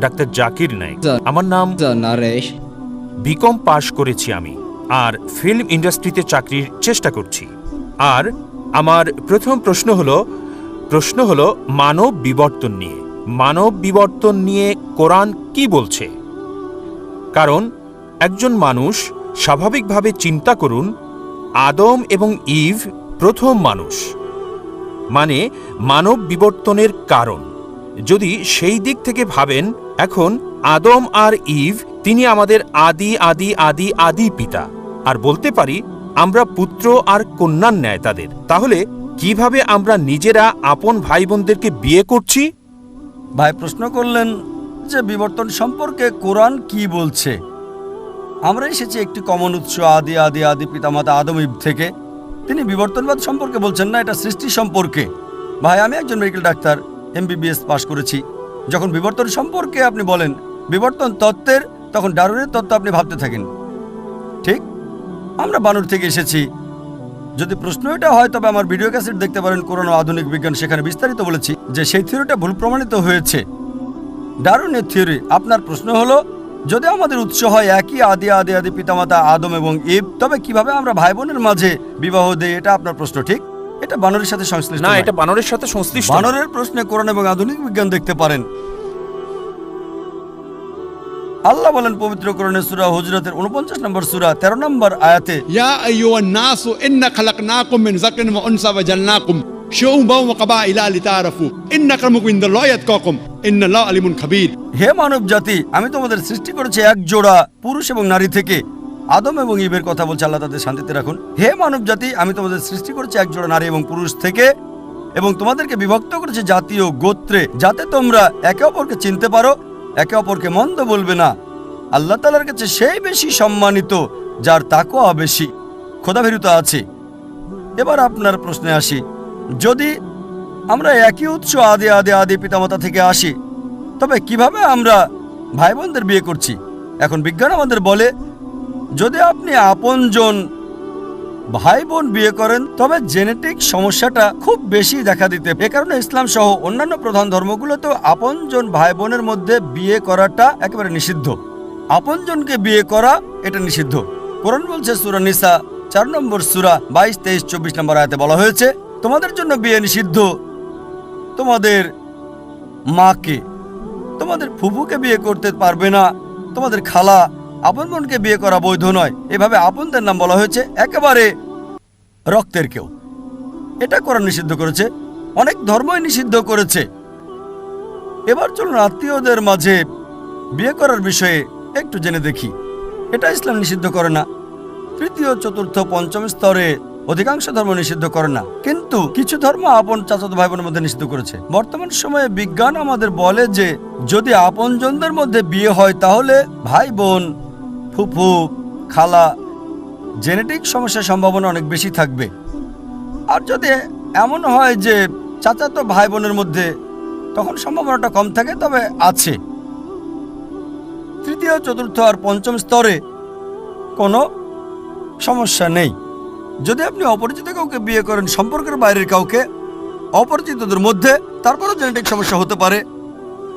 Doctor Zakir Naik. আমার নাম Naresh. BCom পাশ করেছি আমি, আর ফিল্ম ইন্ডাস্ট্রিতে চাকরির চেষ্টা করছি। আর আমার প্রথম প্রশ্ন হলো মানব বিবর্তন নিয়ে। মানব বিবর্তন নিয়ে কোরআন কি বলছে? কারণ একজন মানুষ স্বাভাবিকভাবে চিন্তা করুন, আদম এবং ইভ প্রথম মানুষ, মানে মানব বিবর্তনের কারণ। যদি সেই দিক থেকে ভাবেন, এখন আদম আর ইভ তিনি আমাদের আদি আদি আদি আদি পিতা, আর বলতে পারি আমরা পুত্র আর কন্যার ন্যায় তাদের। তাহলে কিভাবে আমরা নিজেরা আপন ভাই বোনদেরকে বিয়ে করছি? ভাই প্রশ্ন করলেন যে বিবর্তন সম্পর্কে কোরআন কি বলছে। আমরা এসেছি একটি কমন উৎস, আদি আদি আদি পিতামাতা আদম ইব থেকে। তিনি বিবর্তনবাদ সম্পর্কে বলছেন না, এটা সৃষ্টি সম্পর্কে। ভাই আমি একজন মেডিকেল ডাক্তার, MBBS পাশ করেছি। যখন বিবর্তন সম্পর্কে আপনি বলেন বিবর্তন তত্ত্বের, তখন ডারউইনের তত্ত্ব আপনি ভাবতে থাকেন। ঠিক, আমরা বানর থেকে এসেছি। যদি প্রশ্ন এটা হয় তবে আমার ভিডিও ক্যাসেট দেখতে পারেন, কোরআন ও আধুনিক বিজ্ঞান, সেখানে বিস্তারিত বলেছি যে সেই থিওরিটা ভুল প্রমাণিত হয়েছে, ডারউইনের থিওরি। আপনার প্রশ্ন হলো, যদি আমাদের উৎস হয় একই আদি আদি আদি পিতামাতা আদম এবং ইব, তবে কিভাবে আমরা ভাই বোনের মাঝে বিবাহ দেই? এটা আপনার প্রশ্ন। ঠিক, এটা বানরের সাথে সংশ্লিষ্ট না, নয়। এটা বানরের সাথে সংশ্লিষ্ট। বানরের প্রশ্নে কোরআন এবং আধুনিক বিজ্ঞান দেখতে পারেন। আল্লাহ বলেন পবিত্র কোরআনের সূরা হুজরাতের 49 নম্বর সূরা 13 নম্বর আয়াতে, ইয়া আইয়ুহান নাসু ইন্না খালাকনাকুম মিন যাকরিন ওয়া উনসা ওয়া জালনাকুম শুউবান ওয়া কাবাইলা লিতাআরাফু ইন্না আক্রামাকুম ইনদাল্লাহি আতকাকুম ইন্নাল্লাহু আলিমুন খাবীর। হে মানব জাতি, আমি তোমাদের সৃষ্টি করেছি এক জোড়া পুরুষ এবং নারী থেকে। আদম এবং ইবের কথা বলছে, আল্লাহ তাদের শান্তিতে রাখুন। হে মানব জাতি, আমি তোমাদের সৃষ্টি করেছি এক জোড়া নারী এবং পুরুষ থেকে, এবং তোমাদেরকে বিভক্ত করেছি জাতি ও গোত্রে, যাতে তোমরা একে অপরকে চিনতে পারো, একে অপরকে মন্দ বলবে না। আল্লাহ তাআলার কাছে সেই বেশি সম্মানিত যার তাকওয়া বেশি, খোদাভীরুতা আছে। এবার আপনার প্রশ্নে আসি, যদি আমরা একই উৎস আদি আদি আদি পিতামাতা থেকে আসি, তবে কিভাবে আমরা ভাই বোনদের বিয়ে করছি? এখন বিজ্ঞান আমাদের বলে, যদি আপনি আপনজন ভাই বোন বিয়ে করেন তবে জেনেটিক সমস্যাটা খুব বেশি দেখা দিতে। এ কারণে ইসলাম সহ অন্যান্য প্রধান ধর্মগুলোতেও আপনজন ভাই বোনের মধ্যে বিয়ে করাটা একেবারে নিষিদ্ধ। আপনজনকে বিয়ে করা এটা নিষিদ্ধ। কোরআন বলছে সূরা নিসা 4 নম্বর সূরা 22, 23, 24 নম্বর আয়াতে বলা হয়েছে, তোমাদের জন্য বিয়ে নিষিদ্ধ তোমাদের মাকে, তোমাদের ফুফুকে বিয়ে করতে পারবে না, তোমাদের খালা, আপন বোনকে বিয়ে করা বৈধ নয়। এভাবে আপনদের নাম বলা হয়েছে, একেবারে রক্তের কেউ। এটা কোরআন নিষিদ্ধ করেছে, অনেক ধর্মই নিষিদ্ধ করেছে। এবার চলুন আত্মীয়দের মাঝে বিয়ে করার বিষয়ে একটু জেনে দেখি। এটা ইসলাম নিষিদ্ধ করে না। তৃতীয়, চতুর্থ, পঞ্চম স্তরে অধিকাংশ ধর্ম নিষিদ্ধ করে না, কিন্তু কিছু ধর্ম আপন চাচাতো ভাই বোনের মধ্যে নিষিদ্ধ করেছে। বর্তমান সময়ে বিজ্ঞান আমাদের বলে যে যদি আপনজনদের মধ্যে বিয়ে হয় তাহলে ভাই বোন, ফুফু, খালা, জেনেটিক সমস্যার সম্ভাবনা অনেক বেশি থাকবে। আর যদি এমন হয় যে চাচাতো ভাই বোনের মধ্যে, তখন সম্ভাবনাটা কম থাকে, তবে আছে। তৃতীয়, চতুর্থ আর পঞ্চম স্তরে কোনো সমস্যা নেই। যদি আপনি অপরিচিত কাউকে বিয়ে করেন, সম্পর্কের বাইরের কাউকে, অপরিচিতদের মধ্যে, তারপরও জেনেটিক সমস্যা হতে পারে,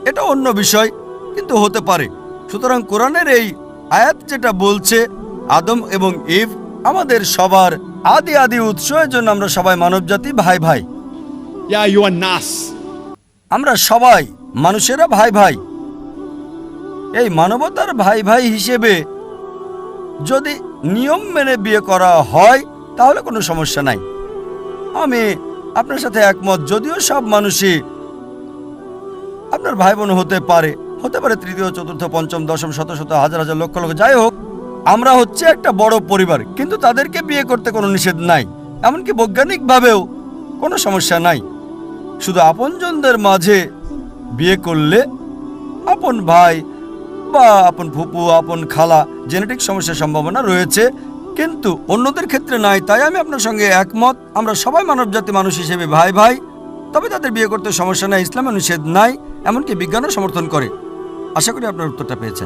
এটা অন্য বিষয়, কিন্তু হতে পারে। সুতরাং কোরআনের এই আয়াত যেটা বলছে আদম এবং ইভ আমাদের সবার আদি আদি উৎস, এর জন্য আমরা সবাই মানবজাতি, ভাই ভাই। ইয়া আইয়ুহান নাস, আমরা সবাই মানুষেরা ভাই ভাই। এই মানবতার ভাই ভাই হিসেবে যদি নিয়ম মেনে বিয়ে করা হয় তাহলে কোনো সমস্যা নাই। আমি আপনার সাথে একমত, যদিও সব মানুষই আপনার ভাই বোন হতে পারে, তৃতীয়, চতুর্থ, পঞ্চম, দশম, শত শত, হাজার হাজার, লক্ষ লক্ষ, যাই হোক, আমরা হচ্ছে একটা বড় পরিবার, কিন্তু তাদেরকে বিয়ে করতে কোনো নিষেধ নাই, এমনকি বৈজ্ঞানিকভাবেও কোনো সমস্যা নাই। শুধু আপনজনদের মাঝে বিয়ে করলে আপন ভাই বা আপন ফুপু, আপন খালা, জেনেটিক সমস্যার সম্ভাবনা রয়েছে, কিন্তু অন্যদের ক্ষেত্রে নাই। তাই আমি আপনার সঙ্গে একমত, আমরা সবাই মানবজাতি, মানুষ হিসেবে ভাই ভাই। তবে তাদের বিয়ে করতে সমস্যা নাই, ইসলামে নিষেধ নাই, এমনকি বিজ্ঞানও সমর্থন করে। আশা করি আপনার উত্তরটা পেয়েছেন।